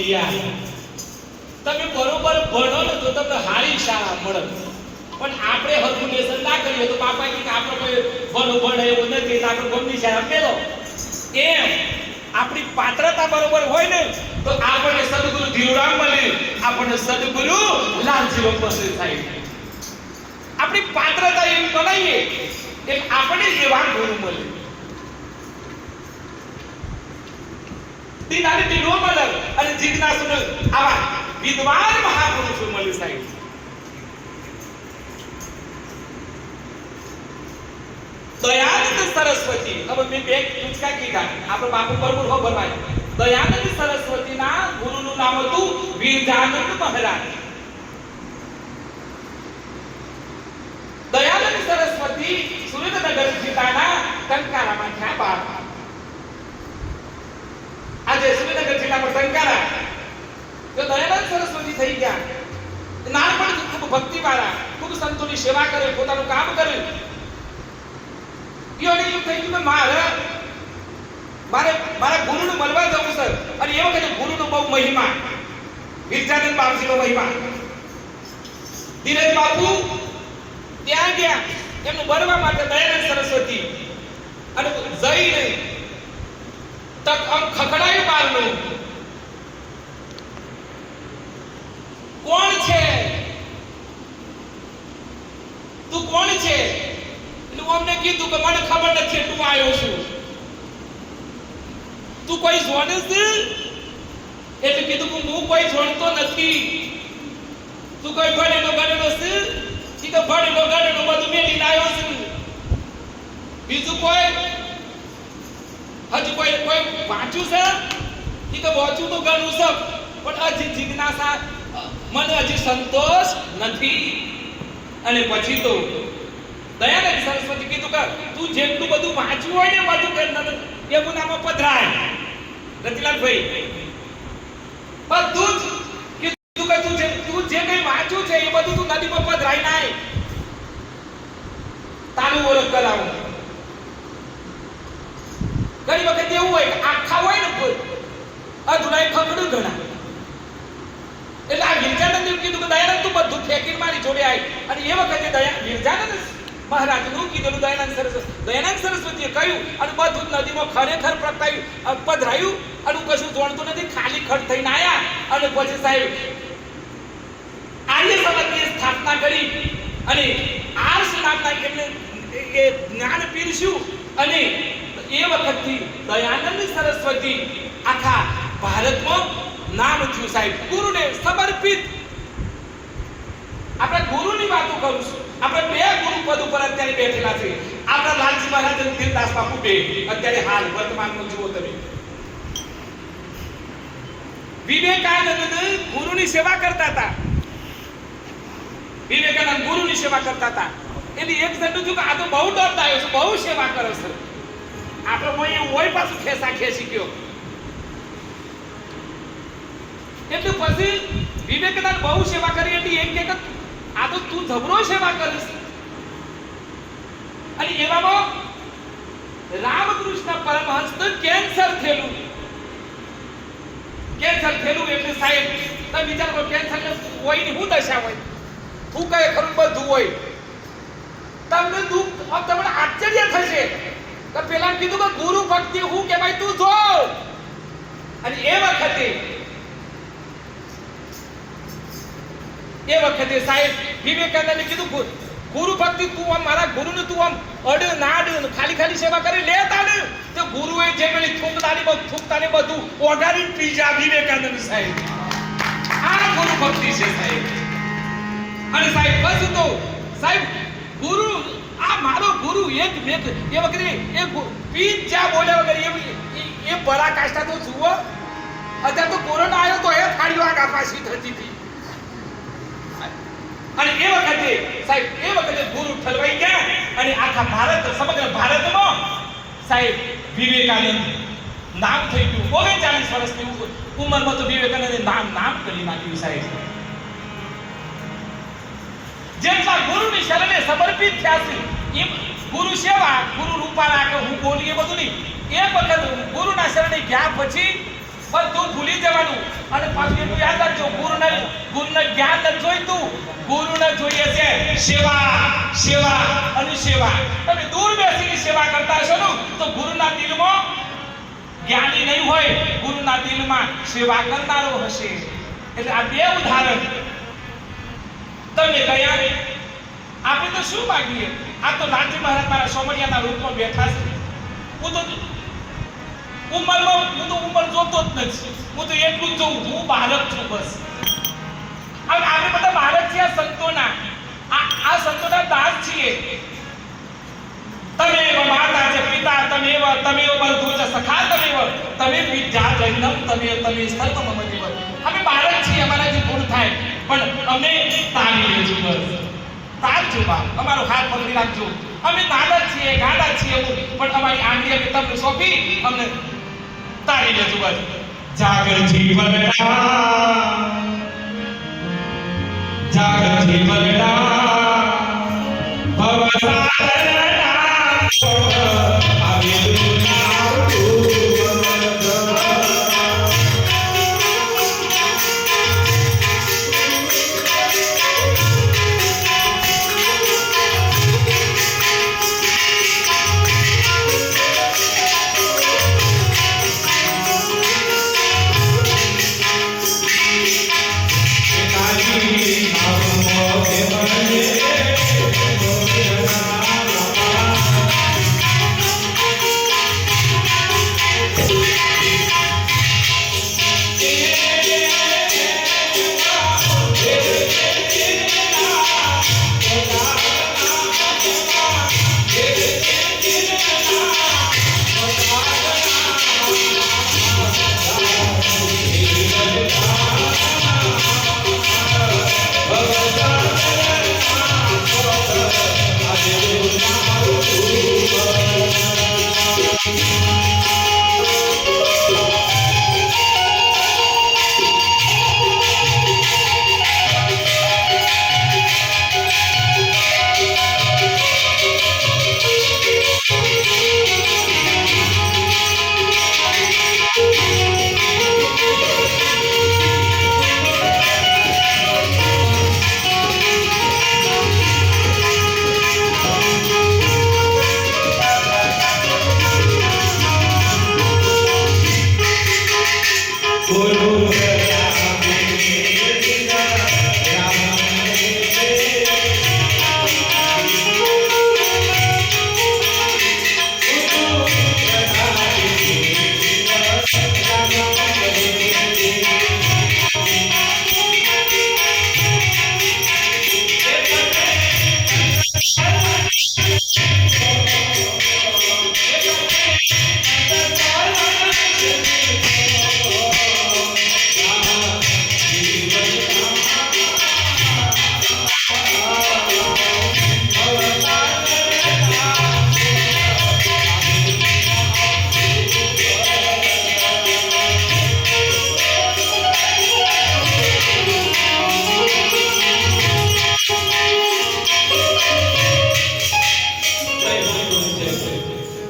યાર તમે બરોબર ભણો ને તો તમને હારી શાળા મળે પણ આપણે હરખું લેસન ના કરીએ તો બાપા કે આપણે કોઈ ભણે એવું નથી તો આપણે ગમની શાળા મેલો એમ આપણી પાત્રતા બરોબર હોય ને તો આપણને સદગુરુ ધીરુરામ મળે આપણને સદગુરુ લાલજી પસંદ થાય આપણી પાત્રતા એમ બનાવીએ કે આપણે એવા ગુરુ મળે દિનારી નો મળે અને જિજ્ઞાસુ આવા વિદ્વાન મહાપુરુષો મળે સાહેબ દયાનંદ સરસ્વતી હવે મેં બે ટૂચકા કીધા આપણે બાપુ બરોબર ખબર ભાઈ દયાનંદ સરસ્વતી ના ગુરુનું નામ હતું વીરજાનંદ મહારાજ દયાનંદ સરસ્વતી સુરેન્દ્રનગર જિલ્લાના ટંકારામાં થયા બાપ આજે સુરેન્દ્રનગર જિલ્લામાં ટંકારા તો દયાનંદ સરસ્વતી થઈ ગયા નાનપણથી ખૂબ ભક્તિવાળા ખૂબ સંતોની સેવા કરે પોતાનું કામ કરે ઈઓને એવું થઈ ગયું કે મારા ગુરુને મળવા જવું સર અને એ વખતે ગુરુનો બહુ મહિમા વિરજાનંદ બાપજીનો મહિમા ધીરજ બાપુ ત્યાં ગયા એમનું બરવા માટે દયાનંદ સરસ્વતી અને જઈને તક ખખડાયું બારનું કોણ છે તું કોણ છે એટલે અમને કીધું કે મને ખબર નથી તું આવ્યો છું તું કોઈ જોડે છે એટલે કીધું કે હું કોઈ જોડતો નથી તું કોઈ ભણેલો ગણેલો છે ઈ તો ભણેલો ગણેલો બધું મેલીને આવ્યો છે બીજું કોઈ હજી કોઈ વાંચ્યું છે ઈ તો વાંચ્યું તો ઘણું છે પણ હજી જિજ્ઞાસા મને હજી સંતોષ નથી અને પછી તો દયાનંદ સરસ્વતી કીધું કે તું જેટલું બધું વાંચ્યું હોય ને બધું એવું નામ પધરાય રતિલાલભાઈ બધું જ કીધું કે તું જે કઈ વાંચ્યું છે એ બધું તું નદીમાં પધરાય નાય તારું ઓળખ કરાવું ઘણી વખત એવું હોય કે આખા હોય ને અધૂરા ખખડું ઘણા એટલે આ વિરજાનંદ એવું કીધું કે દયાનંદ તું બધું ફેંકીને મારી જોડે આવી અને એ વખતે વિરજાનંદ મહારાજ નું કીધેલું દયાનંદ સરસ્વતીએ કહ્યું અને બધું નદીમાં ખરેખર પ્રગટાયું પધરાયું અને કશું જોડતું નથી ખાલી ખડ થઈને આયા અને પછી સાહેબ આર્ય સમાજની સ્થાપના કરી અને આર્ષ નામના એમને એ જ્ઞાન પીરસ્યું અને એ વખતથી દયાનંદ સરસ્વતી આખા ભારતમાં નામ થયું સાહેબ ગુરુને સમર્પિત આપણે ગુરુની વાતો કરું છું આપણે બે ગુરુ પદ ઉપર અત્યારે બેઠેલા છે આપણા લાલજી મહારાજ અને ધીરદાસ બાપુ બે અત્યારે હાલ વર્તમાનમાં જુઓ તમે વિવેકાનંદ ગુરુની સેવા કરતા હતા વિવેકાનંદ ગુરુની સેવા કરતા હતા એટલે એક જણ જો કે આ તો બહુ દર્દ આવ્યો છે બહુ સેવા કરે છે આપણે હોય પાછું ખેસા ખેસી ગયો એટલે પછી વિવેકાનંદ બહુ સેવા કરી એટલે એમ કે આ તો તું જબરો સેવા કરીશ અને એવામાં રામકૃષ્ણ પરમહંસ કેન્સર થયેલું એટલે સાહેબ તમે વિચાર કરો કેન્સર ને કોઈ ની શું દશા હોય તું કહે ખરું બધું હોય તમને દુઃખ તમને આશ્ચર્ય થશે કે પેલા કીધું કે ગુરુ ભક્તિ હું કે ભાઈ તું જો અને એ વખતે સાહેબ વિવેકાનંદે કીધું ગુરુ ભક્તિ તું આમ મારા ગુરુને તું આમ અડ નાડ ખાલી સેવા કરી લે તાને તો ગુરુએ જે પેલી થૂકતાની બધું ઓગાળીને પીજા વિવેકાનંદ સાહેબ આ ગુરુ ભક્તિ છે સાહેબ અને સાહેબ બસ તો સાહેબ ગુરુ આ મારો ગુરુ એક એ વખતે એ પીજા બોલ્યા વગર એ પરાકાષ્ઠા તો જુઓ અત્યારે તો કોરોના આવ્યો તો એ થાળીઓ આગા પાછી થતી હતી અને એ વખતે ગુરુ ઠલવાઈ ગયા અને આખા સમગ્ર ભારતમાં સાહેબ વિવેકાનંદ નામ થઈ ગયું 39 વર્ષની ઉંમરમાં તો વિવેકાનંદે નામ કરી નાખ્યું સાહેબ જેટલા ગુરુની શરણે સમર્પિત થયા છે એ ગુરુ સેવા ગુરુ રૂપાલા કે હું બોલી એ બધું નહીં એક વખત ગુરુના શરણે ગયા પછી બધું ભૂલી જવાનું. અને પાછું એટલું યાદ રાખજો, ગુરુને જ્ઞાન નથી જોઈતું, ગુરુને જોઈએ છે સેવા અને સેવા. તમે દૂર બેસીને સેવા કરતા હશો ને તો ગુરુના દિલમાં જ્ઞાની નહીં હોય, ગુરુના દિલમાં સેવા કરનારો હશે. એટલે આ બે ઉદાહરણ તમે કયા. આપણે તો શું માંગીએ? આ તો લાલજી મહારાજ મારા સોમરિયાના રૂપમાં બેઠા છે. હું તો ઉંમર જોતો જ નથી. હું તો એટલું જ જોઉં, હું બાળક છું બસ. હવે આપણે બધા બાળક છીએ સંતોના. આ સંતોના દાસ છીએ. તમે માતા છે, પિતા તમે બંધુ છે, સખા તમે વિદ્યા જન્મ તમે સર્વમ મદેવ. અમે બાળક છીએ, અમારા જે ગુણ થાય પણ અમે તારી લેજો બસ. તારજો બા, અમારો હાથ પકડી રાખજો. અમે નાના છીએ, ગાડા છીએ, પણ અમારી આંગળી અમે તમને સોંપી અમને તારી લેજો બસ. Jagr જીવનડા ભવસાગરના Guru